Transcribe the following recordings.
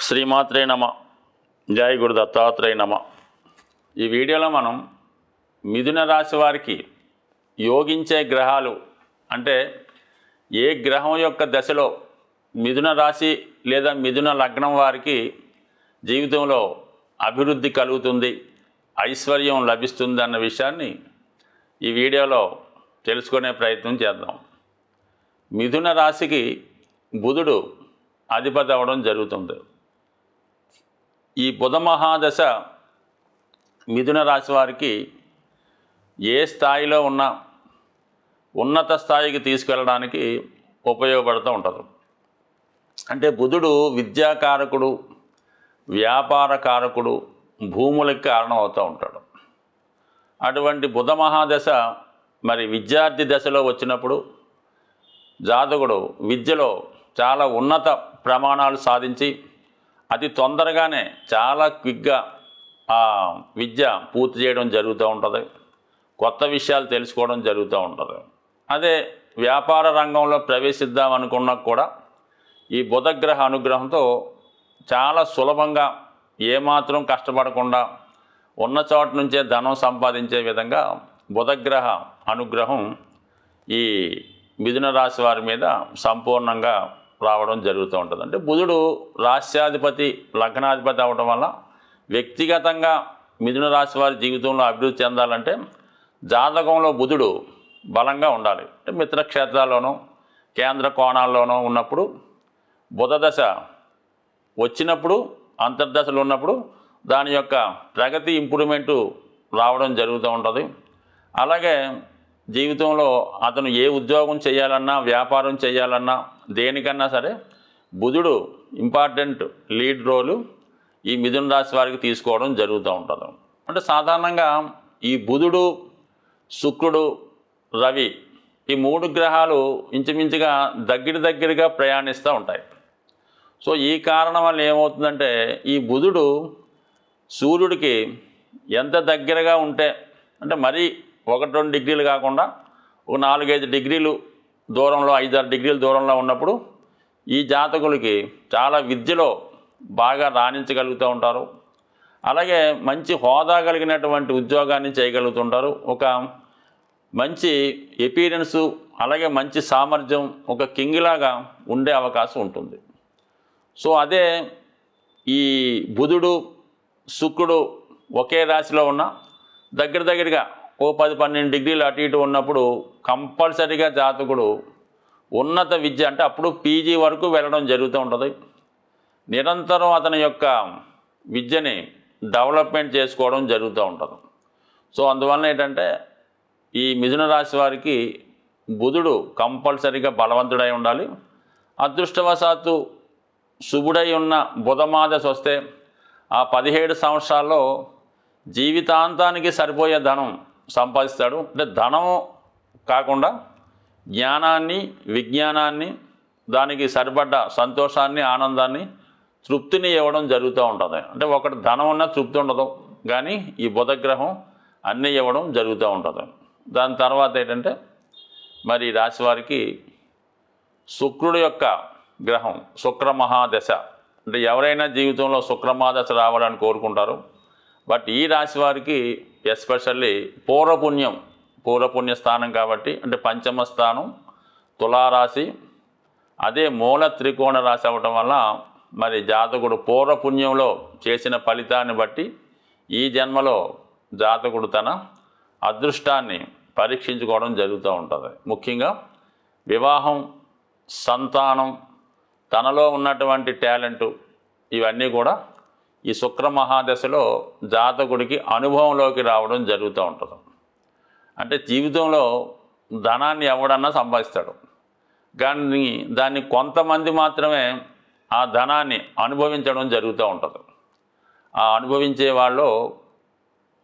శ్రీమాత్రే నమ. జై గురు దత్తాత్రేయ నమ. ఈ వీడియోలో మనం మిథున రాశి వారికి యోగించే గ్రహాలు అంటే ఏ గ్రహం యొక్క దశలో మిథున రాశి లేదా మిథున లగ్నం వారికి జీవితంలో అభివృద్ధి కలుగుతుంది, ఐశ్వర్యం లభిస్తుంది అన్న విషయాన్ని ఈ వీడియోలో తెలుసుకునే ప్రయత్నం చేద్దాం. మిథున రాశికి బుధుడు అధిపతి అవ్వడం జరుగుతుంది. ఈ బుధ మహాదశ మిథున రాశి వారికి ఏ స్థాయిలో ఉన్నా ఉన్నత స్థాయికి తీసుకెళ్ళడానికి ఉపయోగపడుతూ ఉంటుంది. అంటే బుధుడు విద్యాకారకుడు, వ్యాపారకారకుడు, భూములకు కారణం అవుతూ ఉంటాడు. అటువంటి బుధ మహాదశ మరి విద్యార్థి దశలో వచ్చినప్పుడు జాతకుడు విద్యలో చాలా ఉన్నత ప్రమాణాలు సాధించి అతి తొందరగానే చాలా క్విక్గా ఆ విద్య పూర్తి చేయడం జరుగుతూ ఉంటుంది. కొత్త విషయాలు తెలుసుకోవడం జరుగుతూ ఉంటుంది. అదే వ్యాపార రంగంలో ప్రవేశిద్దాం అనుకున్నా కూడా ఈ బుధగ్రహ అనుగ్రహంతో చాలా సులభంగా ఏమాత్రం కష్టపడకుండా ఉన్న చోట నుంచే ధనం సంపాదించే విధంగా బుధగ్రహ అనుగ్రహం ఈ మిథున రాశి వారి మీద సంపూర్ణంగా రావడం జరుగుతూ ఉంటుంది. అంటే బుధుడు రాశ్యాధిపతి, లగ్నాధిపతి అవ్వడం వల్ల వ్యక్తిగతంగా మిథున రాశి వారి జీవితంలో అభివృద్ధి చెందాలంటే జాతకంలో బుధుడు బలంగా ఉండాలి. అంటే మిత్రక్షేత్రాల్లోనూ కేంద్ర కోణాల్లోనూ ఉన్నప్పుడు బుధ దశ వచ్చినప్పుడు, అంతర్దశలు ఉన్నప్పుడు దాని యొక్క ప్రగతి ఇంప్రూవ్మెంటు రావడం జరుగుతూ ఉంటుంది. అలాగే జీవితంలో అతను ఏ ఉద్యోగం చేయాలన్నా, వ్యాపారం చేయాలన్నా, దేనికన్నా సరే బుధుడు ఇంపార్టెంట్ లీడ్ రోలు ఈ మిథున రాశి వారికి తీసుకోవడం జరుగుతూ ఉంటుంది. అంటే సాధారణంగా ఈ బుధుడు, శుక్రుడు, రవి ఈ మూడు గ్రహాలు ఇంచుమించుగా దగ్గరగా ప్రయాణిస్తూ ఉంటాయి. సో ఈ కారణం వల్ల ఏమవుతుందంటే ఈ బుధుడు సూర్యుడికి ఎంత దగ్గరగా ఉంటే, అంటే మరీ 1-2 డిగ్రీలు కాకుండా ఒక 4-5 డిగ్రీలు దూరంలో, 5-6 డిగ్రీల దూరంలో ఉన్నప్పుడు ఈ జాతకులకి చాలా విద్యలో బాగా రాణించగలుగుతూ ఉంటారు. అలాగే మంచి హోదా కలిగినటువంటి ఉద్యోగాన్ని చేయగలుగుతుంటారు. ఒక మంచి ఎపీరెన్సు, అలాగే మంచి సామర్థ్యం, ఒక కింగ్లాగా ఉండే అవకాశం ఉంటుంది. సో అదే ఈ బుధుడు, శుక్రుడు ఒకే రాశిలో ఉన్న దగ్గరగా ఓ 10-12 డిగ్రీలు అటు ఇటు ఉన్నప్పుడు కంపల్సరీగా జాతకుడు ఉన్నత విద్య, అంటే అప్పుడు పీజీ వరకు వెళ్ళడం జరుగుతూ ఉంటుంది. నిరంతరం అతని యొక్క విద్యని డెవలప్మెంట్ చేసుకోవడం జరుగుతూ ఉంటుంది. సో అందువలన ఏంటంటే ఈ మిథున రాశి వారికి బుధుడు కంపల్సరీగా బలవంతుడై ఉండాలి. అదృష్టవశాత్తు శుభుడై ఉన్న బుధమాదశ వస్తే ఆ 17 సంవత్సరాల్లో జీవితాంతానికి సరిపోయే ధనం సంపాదిస్తాడు. అంటే ధనం కాకుండా జ్ఞానాన్ని, విజ్ఞానాన్ని, దానికి సరిపడ్డ సంతోషాన్ని, ఆనందాన్ని, తృప్తిని ఇవ్వడం జరుగుతూ ఉంటుంది. అంటే ఒకటి ధనం ఉన్న తృప్తి ఉండదు, కానీ ఈ బుధగ్రహం అన్నీ ఇవ్వడం జరుగుతూ ఉంటుంది. దాని తర్వాత ఏంటంటే మరి రాశి వారికి శుక్రుడు యొక్క గ్రహం శుక్ర మహాదశ, అంటే ఎవరైనా జీవితంలో శుక్ర మహాదశ రావాలని కోరుకుంటారు. బట్ ఈ రాశి వారికి ఎస్పెషల్లీ పూర్వపుణ్య స్థానం కాబట్టి, అంటే పంచమ స్థానం తులారాశి, అదే మూల త్రికోణ రాశి అవ్వటం వల్ల మరి జాతకుడు పూర్వపుణ్యంలో చేసిన ఫలితాన్ని బట్టి ఈ జన్మలో జాతకుడు తన అదృష్టాన్ని పరీక్షించుకోవడం జరుగుతూ ఉంటుంది. ముఖ్యంగా వివాహం, సంతానం, తనలో ఉన్నటువంటి టాలెంటు, ఇవన్నీ కూడా ఈ శుక్ర మహాదశలో జాతకుడికి అనుభవంలోకి రావడం జరుగుతూ ఉంటుంది. అంటే జీవితంలో ధనాన్ని ఎవడన్నా సంపాదిస్తాడు, కానీ దాన్ని కొంతమంది మాత్రమే ఆ ధనాన్ని అనుభవించడం జరుగుతూ ఉంటుంది. ఆ అనుభవించే వాళ్ళు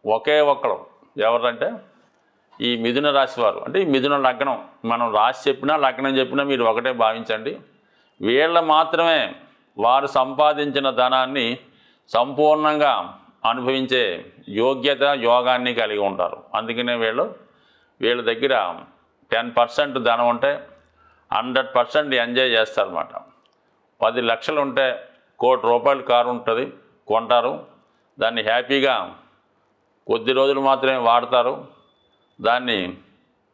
ఒకే ఒక్కరు ఎవరంటే ఈ మిథున రాశి వారు. అంటే ఈ మిథున లగ్నం, మనం రాశి చెప్పినా లగ్నం చెప్పినా మీరు ఒకటే భావించండి. వీళ్ళ మాత్రమే వారు సంపాదించిన ధనాన్ని సంపూర్ణంగా అనుభవించే యోగ్యత, యోగాన్ని కలిగి ఉంటారు. అందుకనే వీళ్ళ దగ్గర 10% ధనం ఉంటే 100% ఎంజాయ్ చేస్తారన్నమాట. 10 లక్షలు ఉంటే ₹1,00,00,000 కారు ఉంటుంది, కొంటారు. దాన్ని హ్యాపీగా కొద్ది రోజులు మాత్రమే వాడతారు. దాన్ని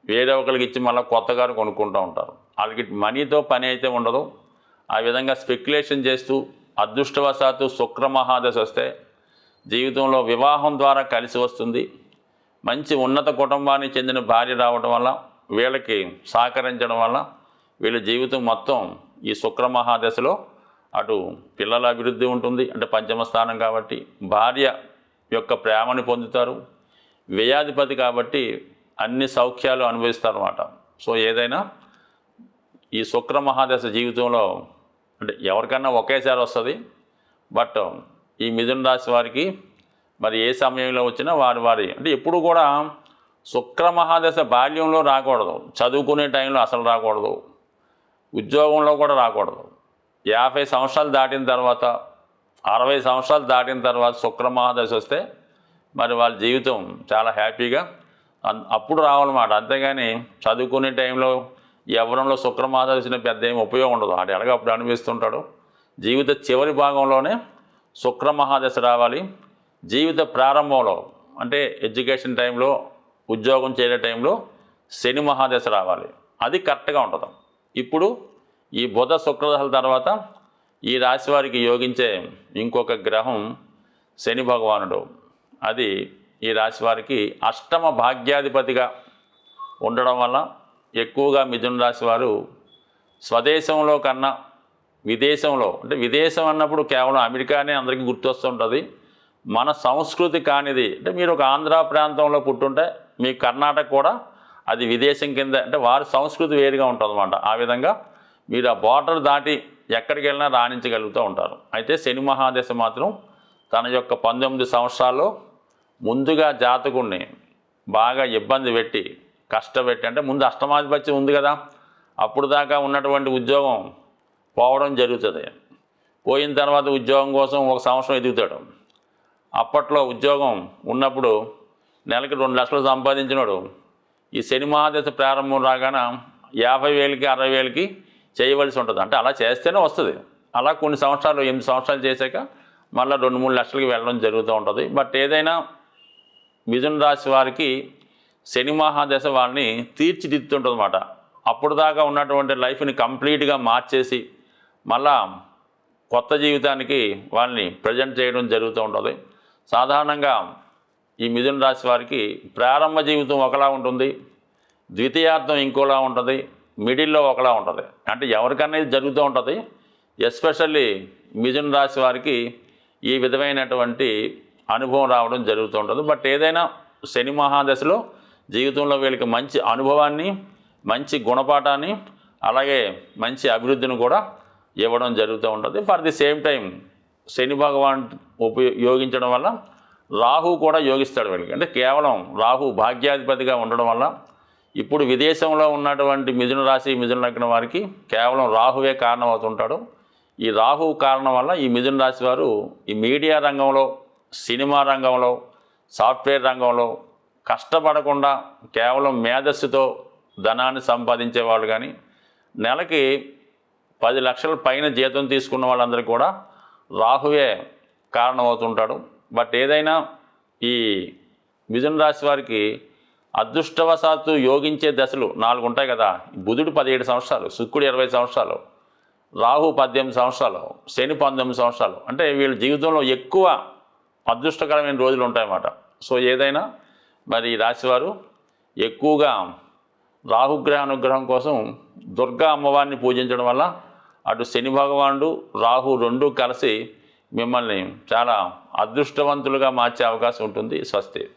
వేరే ఒకరికి ఇచ్చి మళ్ళీ కొత్త కారు కొనుక్కుంటూ ఉంటారు. వాళ్ళకి మనీతో పని అయితే ఉండదు. ఆ విధంగా స్పెక్యులేషన్ చేస్తూ అదృష్టవశాత్తు శుక్ర మహాదశ వస్తే జీవితంలో వివాహం ద్వారా కలిసి వస్తుంది. మంచి ఉన్నత కుటుంబానికి చెందిన భార్య రావడం వల్ల, వీళ్ళకి సహకరించడం వల్ల వీళ్ళ జీవితం మొత్తం ఈ శుక్ర మహాదశలో అటు పిల్లల అభివృద్ధి ఉంటుంది, అంటే పంచమ స్థానం కాబట్టి భార్య యొక్క ప్రేమని పొందుతారు. వ్యయాధిపతి కాబట్టి అన్ని సౌఖ్యాలు అనుభవిస్తారు అన్నమాట. సో ఏదైనా ఈ శుక్ర మహాదశ జీవితంలో అంటే ఎవరికన్నా ఒకేసారి వస్తుంది. బట్ ఈ మిథున రాశి వారికి మరి ఏ సమయంలో వచ్చినా వారి అంటే ఎప్పుడు కూడా శుక్ర మహాదశ బాల్యంలో రాకూడదు, చదువుకునే టైంలో అసలు రాకూడదు, ఉద్యోగంలో కూడా రాకూడదు. 50 సంవత్సరాలు దాటిన తర్వాత, 60 సంవత్సరాలు దాటిన తర్వాత శుక్ర మహాదశ వస్తే మరి వాళ్ళ జీవితం చాలా హ్యాపీగా అప్పుడు రావాలన్నమాట. అంతేగాని చదువుకునే టైంలో యవ్వనంలో శుక్ర మహాదశ వచ్చిన పెద్ద ఏమి ఉపయోగం ఉండదు. ఆడు ఎలాగో అప్పుడు అనిపిస్తుంటాడు. జీవిత చివరి భాగంలోనే శుక్ర మహాదశ రావాలి. జీవిత ప్రారంభంలో అంటే ఎడ్యుకేషన్ టైంలో, ఉద్యోగం చేసే టైంలో శని మహాదశ రావాలి. అది కరెక్ట్గా ఉంటుంది. ఇప్పుడు ఈ బుధ శుక్రదశల తర్వాత ఈ రాశి వారికి యోగించే ఇంకొక గ్రహం శని భగవానుడు. అది ఈ రాశి వారికి అష్టమ భాగ్యాధిపతిగా ఉండడం వల్ల ఎక్కువగా మిథున రాశి వారు స్వదేశంలో కన్నా విదేశంలో, అంటే విదేశం అన్నప్పుడు కేవలం అమెరికానే అందరికీ గుర్తొస్తుంటుంది. మన సంస్కృతి కానిది అంటే మీరు ఒక ఆంధ్ర ప్రాంతంలో పుట్టుంటే మీ కర్ణాటక కూడా అది విదేశం కింద, అంటే వారి సంస్కృతి వేరుగా ఉంటుంది అన్నమాట. ఆ విధంగా మీరు ఆ బార్డర్ దాటి ఎక్కడికి వెళ్ళినా రాణించగలుగుతూ ఉంటారు. అయితే శని మహాదశ మాత్రం తన యొక్క 19 సంవత్సరాల్లో ముందుగా జాతకుడిని బాగా ఇబ్బంది పెట్టి కష్టపెట్టి, అంటే ముందు అష్టమాధిపత్యం ఉంది కదా, అప్పుడు దాకా ఉన్నటువంటి ఉద్యోగం పోవడం జరుగుతుంది. పోయిన తర్వాత ఉద్యోగం కోసం 1 సంవత్సరం ఎదుగుతాడు. అప్పట్లో ఉద్యోగం ఉన్నప్పుడు నెలకి 2 లక్షలు సంపాదించినాడు ఈ శని మహాదశ ప్రారంభం రాగానే 50,000కి 60,000కి చేయవలసి ఉంటుంది. అంటే అలా చేస్తేనే వస్తుంది. అలా కొన్ని సంవత్సరాలు 8 సంవత్సరాలు చేశాక మళ్ళీ 2-3 లక్షలకి వెళ్ళడం జరుగుతూ ఉంటుంది. బట్ ఏదైనా మిథున రాశి వారికి శని మహాదశ వాళ్ళని తీర్చిదిద్దుతుంటుంది అన్నమాట. అప్పుడు దాకా ఉన్నటువంటి లైఫ్ని కంప్లీట్గా మార్చేసి మళ్ళా కొత్త జీవితానికి వాళ్ళని ప్రజెంట్ చేయడం జరుగుతూ ఉంటుంది. సాధారణంగా ఈ మిథున రాశి వారికి ప్రారంభ జీవితం ఒకలా ఉంటుంది, ద్వితీయార్థం ఇంకోలా ఉంటుంది, మిడిల్లో ఒకలా ఉంటుంది. అంటే ఎవరికన్నా ఇది జరుగుతూ ఉంటుంది. ఎస్పెషల్లీ మిథున రాశి వారికి ఈ విధమైనటువంటి అనుభవం రావడం జరుగుతూ ఉంటుంది. బట్ ఏదైనా శని మహాదశలో జీవితంలో వీళ్ళకి మంచి అనుభవాన్ని, మంచి గుణపాఠాన్ని, అలాగే మంచి అభివృద్ధిని కూడా ఇవ్వడం జరుగుతూ ఉంటుంది. ఫర్ ది సేమ్ టైం శని భగవాన్ ఉపయోగించడం వల్ల రాహు కూడా యోగిస్తాడు వీళ్ళకి. అంటే కేవలం రాహు భాగ్యాధిపతిగా ఉండడం వల్ల ఇప్పుడు విదేశంలో ఉన్నటువంటి మిథున రాశి, మిథున లగ్నం వారికి కేవలం రాహువే కారణం అవుతుంటాడు. ఈ రాహు కారణం వల్ల ఈ మిథున రాశి వారు ఈ మీడియా రంగంలో, సినిమా రంగంలో, సాఫ్ట్వేర్ రంగంలో కష్టపడకుండా కేవలం మేధస్సుతో ధనాన్ని సంపాదించేవాళ్ళు, కానీ నెలకి 10 లక్షల పైన జీతం తీసుకున్న వాళ్ళందరికీ కూడా రాహువే కారణమవుతుంటాడు. బట్ ఏదైనా ఈ మిథున రాశి వారికి అదృష్టవశాత్తు యోగించే దశలు 4 ఉంటాయి కదా. బుధుడు 17 సంవత్సరాలు, శుక్రుడు 20 సంవత్సరాలు, రాహు 18 సంవత్సరాలు, శని 19 సంవత్సరాలు. అంటే వీళ్ళ జీవితంలో ఎక్కువ అదృష్టకరమైన రోజులు ఉంటాయన్నమాట. సో ఏదైనా మరి ఈ రాశివారు ఎక్కువగా రాహుగ్రహ అనుగ్రహం కోసం దుర్గా అమ్మవారిని పూజించడం వల్ల అటు శని భగవానుడు, రాహు రెండూ కలిసి మిమ్మల్ని చాలా అదృష్టవంతులుగా మార్చే అవకాశం ఉంటుంది. స్వస్తి.